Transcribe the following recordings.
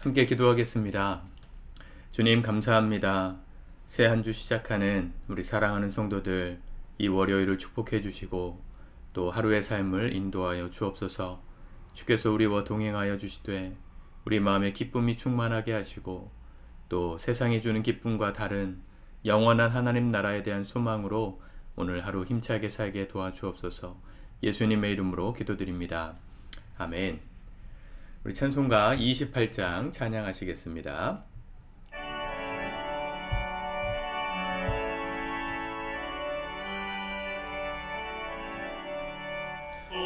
함께 기도하겠습니다. 주님 감사합니다. 새 한 주 시작하는 우리 사랑하는 성도들 이 월요일을 축복해 주시고 또 하루의 삶을 인도하여 주옵소서. 주께서 우리와 동행하여 주시되 우리 마음에 기쁨이 충만하게 하시고 또 세상이 주는 기쁨과 다른 영원한 하나님 나라에 대한 소망으로 오늘 하루 힘차게 살게 도와주옵소서. 예수님의 이름으로 기도드립니다. 아멘. 우리 찬송가 28장 찬양하시겠습니다.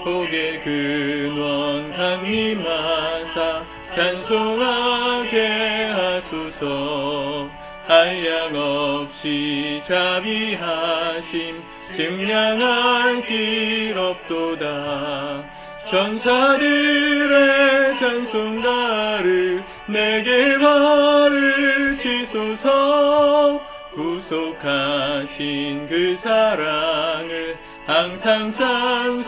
복의 근원 강림하사 찬송하게 하소서. 한량없이 자비하심 증량할 길 없도다. 전사들의 찬송가를 내게 바르치소서. 구속하신 그 사랑을 항상 찬송합니다.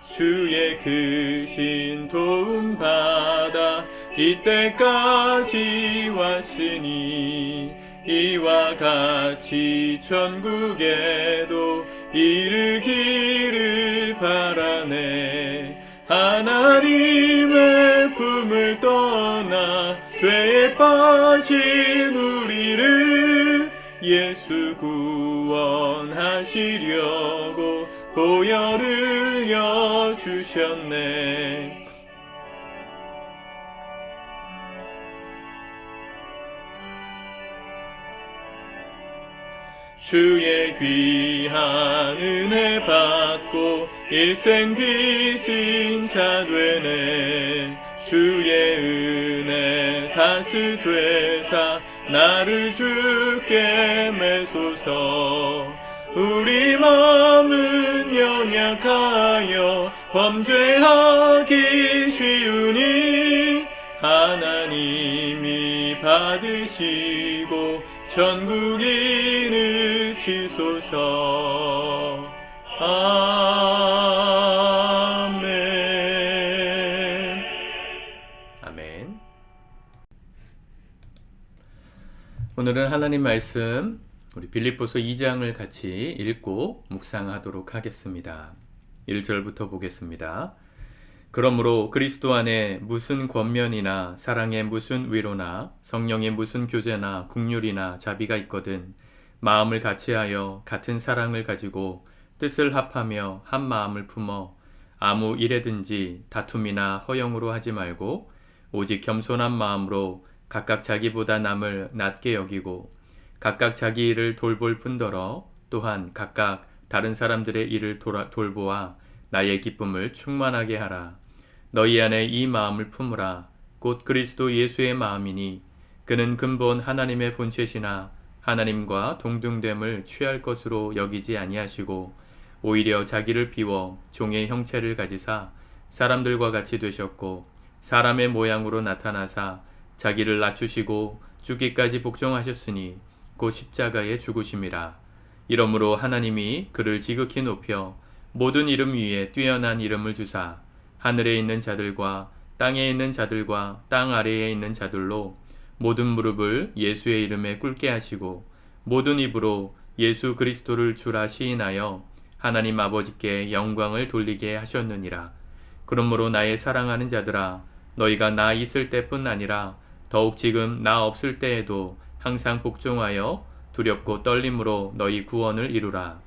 주의 크신 도움 받아 이때까지 왔으니 이와 같이 천국에도 이르기를 바라네. 하나님의 품을 떠나 죄에 빠진 우리를 예수 구원하시려고 보혈을 흘려주셨네. 주의 귀한 은혜 받고 일생 빚진 자 되네. 주의 은혜 사슬 되사 나를 주께 매소서. 우리 마음은 연약하여 범죄하기 쉬우니 하나님이 받으시고 천국 이르치소서. 아멘. 아멘. 오늘은 하나님 말씀 우리 빌립보서 2장을 같이 읽고 묵상하도록 하겠습니다. 1절부터 보겠습니다. 그러므로 그리스도 안에 무슨 권면이나 사랑의 무슨 위로나 성령의 무슨 교제나 긍휼이나 자비가 있거든 마음을 같이하여 같은 사랑을 가지고 뜻을 합하며 한 마음을 품어 아무 일에든지 다툼이나 허영으로 하지 말고 오직 겸손한 마음으로 각각 자기보다 남을 낮게 여기고 각각 자기 일을 돌볼 뿐더러 또한 각각 다른 사람들의 일을 돌보아 나의 기쁨을 충만하게 하라. 너희 안에 이 마음을 품으라. 곧 그리스도 예수의 마음이니 그는 근본 하나님의 본체시나 하나님과 동등됨을 취할 것으로 여기지 아니하시고 오히려 자기를 비워 종의 형체를 가지사 사람들과 같이 되셨고 사람의 모양으로 나타나사 자기를 낮추시고 죽기까지 복종하셨으니 곧 십자가에 죽으심이라. 이러므로 하나님이 그를 지극히 높여 모든 이름 위에 뛰어난 이름을 주사 하늘에 있는 자들과 땅에 있는 자들과 땅 아래에 있는 자들로 모든 무릎을 예수의 이름에 꿇게 하시고 모든 입으로 예수 그리스도를 주라 시인하여 하나님 아버지께 영광을 돌리게 하셨느니라. 그러므로 나의 사랑하는 자들아 너희가 나 있을 때뿐 아니라 더욱 지금 나 없을 때에도 항상 복종하여 두렵고 떨림으로 너희 구원을 이루라.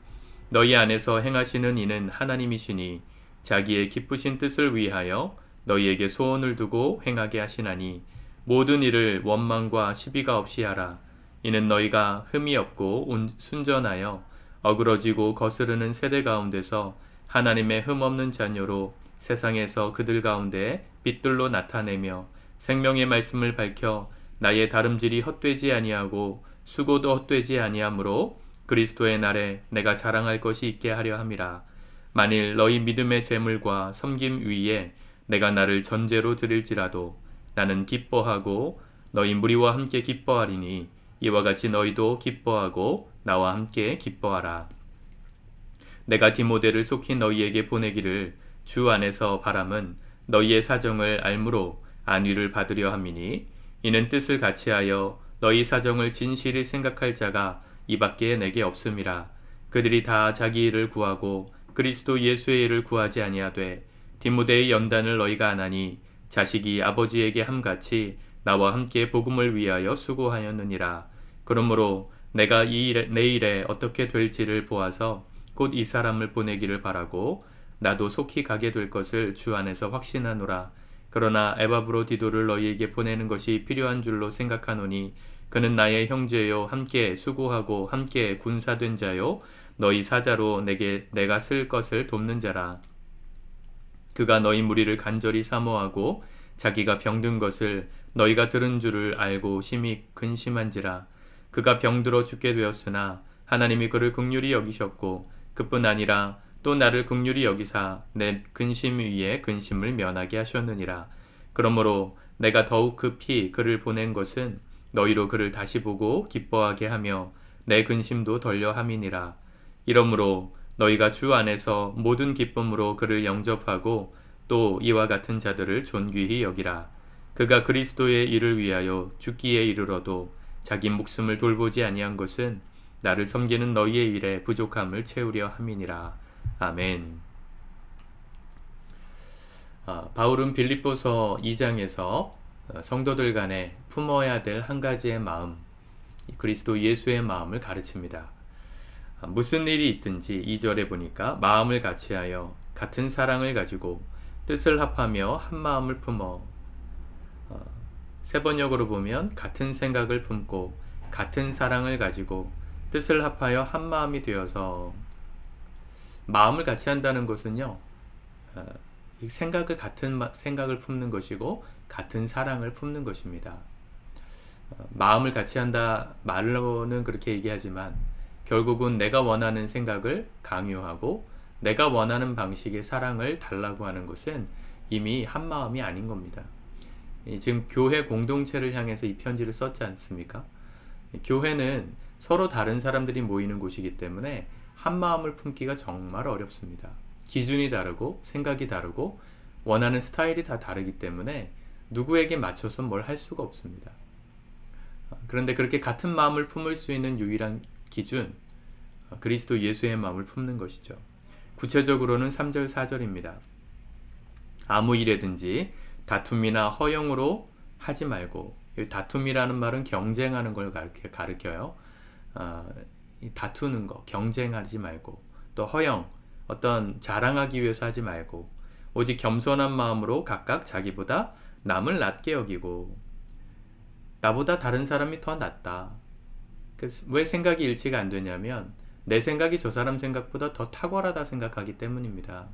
너희 안에서 행하시는 이는 하나님이시니 자기의 기쁘신 뜻을 위하여 너희에게 소원을 두고 행하게 하시나니 모든 일을 원망과 시비가 없이 하라. 이는 너희가 흠이 없고 순전하여 어그러지고 거스르는 세대 가운데서 하나님의 흠 없는 자녀로 세상에서 그들 가운데 빛들로 나타내며 생명의 말씀을 밝혀 나의 다름질이 헛되지 아니하고 수고도 헛되지 아니하므로 그리스도의 날에 내가 자랑할 것이 있게 하려 함이라. 만일 너희 믿음의 재물과 섬김 위에 내가 나를 전제로 드릴지라도 나는 기뻐하고 너희 무리와 함께 기뻐하리니 이와 같이 너희도 기뻐하고 나와 함께 기뻐하라. 내가 디모데를 속히 너희에게 보내기를 주 안에서 바람은 너희의 사정을 알므로 안위를 받으려 함이니 이는 뜻을 같이하여 너희 사정을 진실히 생각할 자가 이밖에 내게 없음이라. 그들이 다 자기 일을 구하고 그리스도 예수의 일을 구하지 아니하되 디모데의 연단을 너희가 안하니 자식이 아버지에게 함같이 나와 함께 복음을 위하여 수고하였느니라. 그러므로 내가 내 일에 어떻게 될지를 보아서 곧 이 사람을 보내기를 바라고 나도 속히 가게 될 것을 주 안에서 확신하노라. 그러나 에바브로디도를 너희에게 보내는 것이 필요한 줄로 생각하노니 그는 나의 형제요 함께 수고하고 함께 군사된 자요 너희 사자로 내가 쓸 것을 돕는 자라. 그가 너희 무리를 간절히 사모하고 자기가 병든 것을 너희가 들은 줄을 알고 심히 근심한지라. 그가 병들어 죽게 되었으나 하나님이 그를 긍휼히 여기셨고 그뿐 아니라 또 나를 긍휼히 여기사 내 근심 위에 근심을 면하게 하셨느니라. 그러므로 내가 더욱 급히 그를 보낸 것은 너희로 그를 다시 보고 기뻐하게 하며 내 근심도 덜려 함이니라. 이러므로 너희가 주 안에서 모든 기쁨으로 그를 영접하고 또 이와 같은 자들을 존귀히 여기라. 그가 그리스도의 일을 위하여 죽기에 이르러도 자기 목숨을 돌보지 아니한 것은 나를 섬기는 너희의 일에 부족함을 채우려 함이니라. 아멘. 바울은 빌립보서 2장에서 성도들 간에 품어야 될 한 가지의 마음, 그리스도 예수의 마음을 가르칩니다. 무슨 일이 있든지 2절에 보니까 마음을 같이하여 같은 사랑을 가지고 뜻을 합하며 한 마음을 품어, 세번역으로 보면 같은 생각을 품고 같은 사랑을 가지고 뜻을 합하여 한 마음이 되어서, 마음을 같이 한다는 것은요, 같은 생각을 품는 것이고 같은 사랑을 품는 것입니다. 마음을 같이 한다 말로는 그렇게 얘기하지만 결국은 내가 원하는 생각을 강요하고 내가 원하는 방식의 사랑을 달라고 하는 것은 이미 한 마음이 아닌 겁니다. 지금 교회 공동체를 향해서 이 편지를 썼지 않습니까? 교회는 서로 다른 사람들이 모이는 곳이기 때문에 한 마음을 품기가 정말 어렵습니다. 기준이 다르고 생각이 다르고 원하는 스타일이 다 다르기 때문에 누구에게 맞춰서 뭘 할 수가 없습니다. 그런데 그렇게 같은 마음을 품을 수 있는 유일한 기준, 그리스도 예수의 마음을 품는 것이죠. 구체적으로는 3절 4절입니다. 아무 일에든지 다툼이나 허영으로 하지 말고, 다툼이라는 말은 경쟁하는 걸 가르쳐요. 다투는 거, 경쟁하지 말고, 또 허영, 어떤 자랑하기 위해서 하지 말고, 오직 겸손한 마음으로 각각 자기보다 남을 낮게 여기고, 나보다 다른 사람이 더 낫다. 왜 생각이 일치가 안 되냐면 내 생각이 저 사람 생각보다 더 탁월하다 생각하기 때문입니다.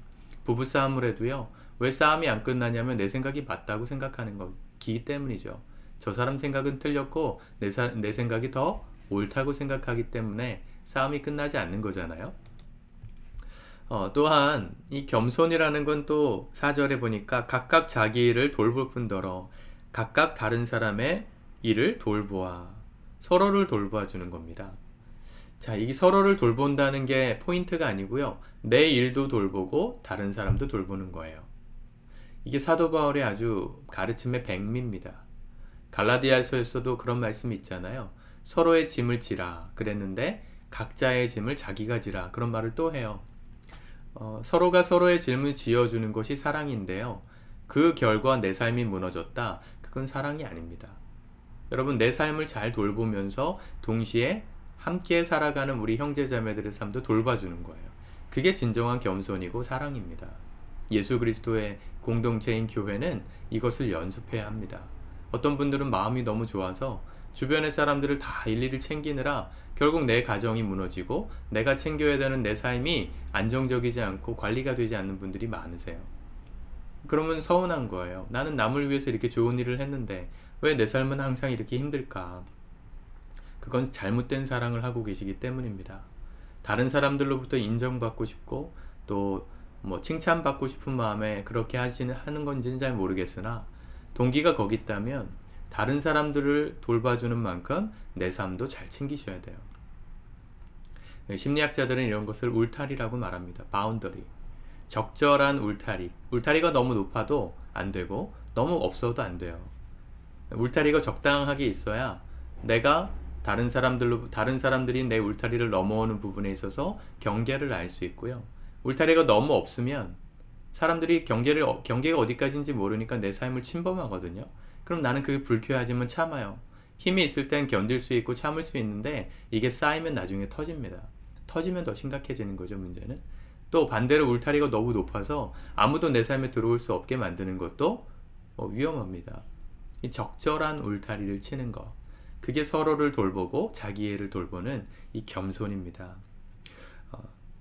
부부싸움을 해도요, 왜 싸움이 안 끝나냐면 내 생각이 맞다고 생각하는 거기 때문이죠. 저 사람 생각은 틀렸고 내 생각이 더 옳다고 생각하기 때문에 싸움이 끝나지 않는 거잖아요. 또한 이 겸손이라는 건 또 4절에 보니까 각각 자기 일을 돌볼 뿐더러 각각 다른 사람의 일을 돌보아, 서로를 돌보아 주는 겁니다. 자, 이 서로를 돌본다는 게 포인트가 아니고요, 내 일도 돌보고 다른 사람도 돌보는 거예요. 이게 사도 바울의 아주 가르침의 백미입니다. 갈라디아서에서도 그런 말씀이 있잖아요. 서로의 짐을 지라 그랬는데 각자의 짐을 자기가 지라, 그런 말을 또 해요. 서로가 서로의 짐을 지어주는 것이 사랑인데요, 그 결과 내 삶이 무너졌다, 그건 사랑이 아닙니다. 여러분, 내 삶을 잘 돌보면서 동시에 함께 살아가는 우리 형제자매들의 삶도 돌봐주는 거예요. 그게 진정한 겸손이고 사랑입니다. 예수 그리스도의 공동체인 교회는 이것을 연습해야 합니다. 어떤 분들은 마음이 너무 좋아서 주변의 사람들을 다 일일이 챙기느라 결국 내 가정이 무너지고 내가 챙겨야 되는 내 삶이 안정적이지 않고 관리가 되지 않는 분들이 많으세요. 그러면 서운한 거예요. 나는 남을 위해서 이렇게 좋은 일을 했는데 왜 내 삶은 항상 이렇게 힘들까? 그건 잘못된 사랑을 하고 계시기 때문입니다. 다른 사람들로부터 인정받고 싶고 또 칭찬받고 싶은 마음에 그렇게 하는 건지는 잘 모르겠으나, 동기가 거기 있다면 다른 사람들을 돌봐주는 만큼 내 삶도 잘 챙기셔야 돼요. 심리학자들은 이런 것을 울타리라고 말합니다. 바운더리. 적절한 울타리. 울타리가 너무 높아도 안 되고 너무 없어도 안 돼요. 울타리가 적당하게 있어야 내가 다른 사람들이 내 울타리를 넘어오는 부분에 있어서 경계를 알 수 있고요. 울타리가 너무 없으면 사람들이 경계가 어디까지인지 모르니까 내 삶을 침범하거든요. 그럼 나는 그게 불쾌하지만 참아요. 힘이 있을 땐 견딜 수 있고 참을 수 있는데 이게 쌓이면 나중에 터집니다. 터지면 더 심각해지는 거죠, 문제는. 또 반대로 울타리가 너무 높아서 아무도 내 삶에 들어올 수 없게 만드는 것도 위험합니다. 이 적절한 울타리를 치는 것, 그게 서로를 돌보고 자기 애를 돌보는 이 겸손입니다.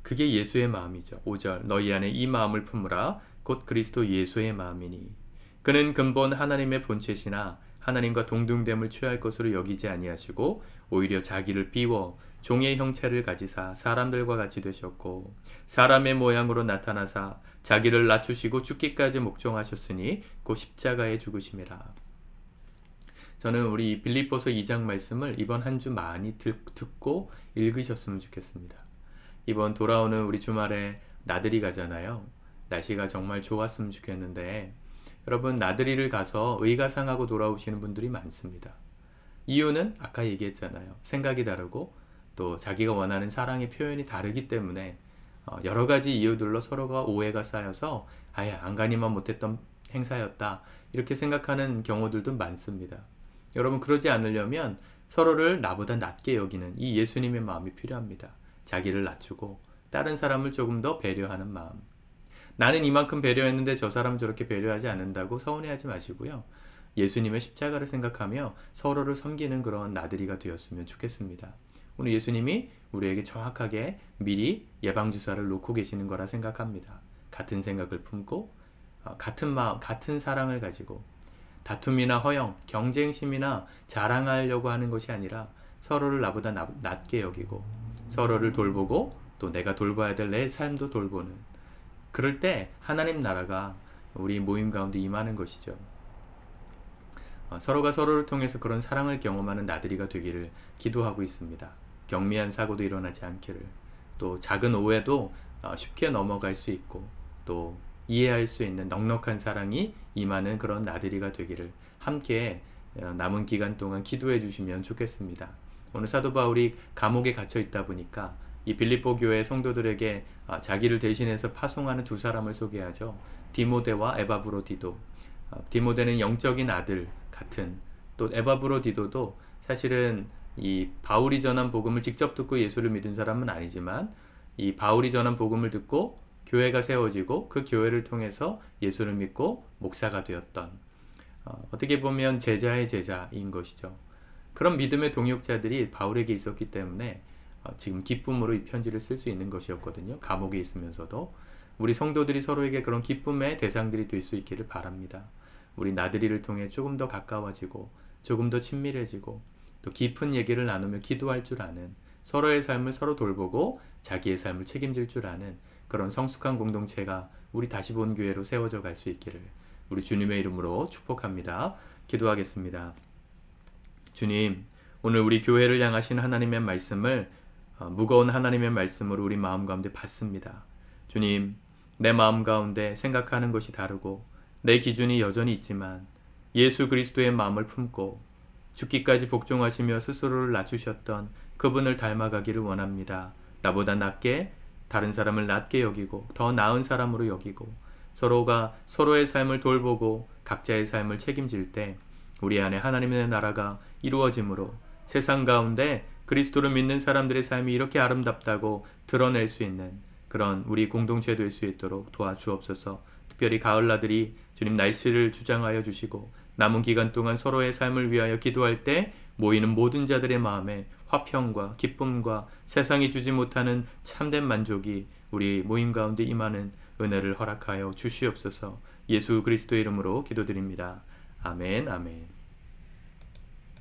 그게 예수의 마음이죠. 5절 너희 안에 이 마음을 품으라 곧 그리스도 예수의 마음이니 그는 근본 하나님의 본체시나 하나님과 동등됨을 취할 것으로 여기지 아니하시고 오히려 자기를 비워 종의 형체를 가지사 사람들과 같이 되셨고 사람의 모양으로 나타나사 자기를 낮추시고 죽기까지 목종하셨으니 곧 십자가에 죽으심이라. 저는 우리 빌립보서 2장 말씀을 이번 한 주 많이 듣고 읽으셨으면 좋겠습니다. 이번 돌아오는 우리 주말에 나들이 가잖아요. 날씨가 정말 좋았으면 좋겠는데 여러분, 나들이를 가서 의가상하고 돌아오시는 분들이 많습니다. 이유는 아까 얘기했잖아요. 생각이 다르고 또 자기가 원하는 사랑의 표현이 다르기 때문에 여러 가지 이유들로 서로가 오해가 쌓여서 아예 안 가니만 못했던 행사였다 이렇게 생각하는 경우들도 많습니다. 여러분, 그러지 않으려면 서로를 나보다 낮게 여기는 이 예수님의 마음이 필요합니다. 자기를 낮추고 다른 사람을 조금 더 배려하는 마음. 나는 이만큼 배려했는데 저 사람 저렇게 배려하지 않는다고 서운해하지 마시고요. 예수님의 십자가를 생각하며 서로를 섬기는 그런 나들이가 되었으면 좋겠습니다. 오늘 예수님이 우리에게 정확하게 미리 예방주사를 놓고 계시는 거라 생각합니다. 같은 생각을 품고 같은 마음, 같은 사랑을 가지고 다툼이나 허영, 경쟁심이나 자랑하려고 하는 것이 아니라 서로를 나보다 낮게 여기고 서로를 돌보고 또 내가 돌봐야 될 내 삶도 돌보는, 그럴 때 하나님 나라가 우리 모임 가운데 임하는 것이죠. 서로가 서로를 통해서 그런 사랑을 경험하는 나들이가 되기를 기도하고 있습니다. 경미한 사고도 일어나지 않기를, 또 작은 오해도 쉽게 넘어갈 수 있고 또 이해할 수 있는 넉넉한 사랑이 임하는 그런 나들이가 되기를 함께 남은 기간 동안 기도해 주시면 좋겠습니다. 오늘 사도 바울이 감옥에 갇혀 있다 보니까 이 빌립보 교회 성도들에게 자기를 대신해서 파송하는 두 사람을 소개하죠. 디모데와 에바브로디도. 디모데는 영적인 아들 같은, 또 에바브로디도도 사실은 이 바울이 전한 복음을 직접 듣고 예수를 믿은 사람은 아니지만 이 바울이 전한 복음을 듣고 교회가 세워지고 그 교회를 통해서 예수를 믿고 목사가 되었던, 어떻게 보면 제자의 제자인 것이죠. 그런 믿음의 동역자들이 바울에게 있었기 때문에 지금 기쁨으로 이 편지를 쓸 수 있는 것이었거든요. 감옥에 있으면서도 우리 성도들이 서로에게 그런 기쁨의 대상들이 될 수 있기를 바랍니다. 우리 나들이를 통해 조금 더 가까워지고 조금 더 친밀해지고 또 깊은 얘기를 나누며 기도할 줄 아는, 서로의 삶을 서로 돌보고 자기의 삶을 책임질 줄 아는 그런 성숙한 공동체가 우리 다시 본 교회로 세워져 갈 수 있기를 우리 주님의 이름으로 축복합니다. 기도하겠습니다. 주님, 오늘 우리 교회를 향하신 하나님의 말씀을 무거운 하나님의 말씀으로 우리 마음 가운데 받습니다. 주님, 내 마음 가운데 생각하는 것이 다르고 내 기준이 여전히 있지만 예수 그리스도의 마음을 품고 죽기까지 복종하시며 스스로를 낮추셨던 그분을 닮아가기를 원합니다. 나보다 낮게, 다른 사람을 낮게 여기고 더 나은 사람으로 여기고 서로가 서로의 삶을 돌보고 각자의 삶을 책임질 때 우리 안에 하나님의 나라가 이루어지므로 세상 가운데 그리스도를 믿는 사람들의 삶이 이렇게 아름답다고 드러낼 수 있는 그런 우리 공동체 될 수 있도록 도와주옵소서. 특별히 가을나들이 주님 날씨를 주장하여 주시고 남은 기간 동안 서로의 삶을 위하여 기도할 때 모이는 모든 자들의 마음에 화평과 기쁨과 세상이 주지 못하는 참된 만족이 우리 모임 가운데 임하는 은혜를 허락하여 주시옵소서. 예수 그리스도의 이름으로 기도드립니다. 아멘, 아멘.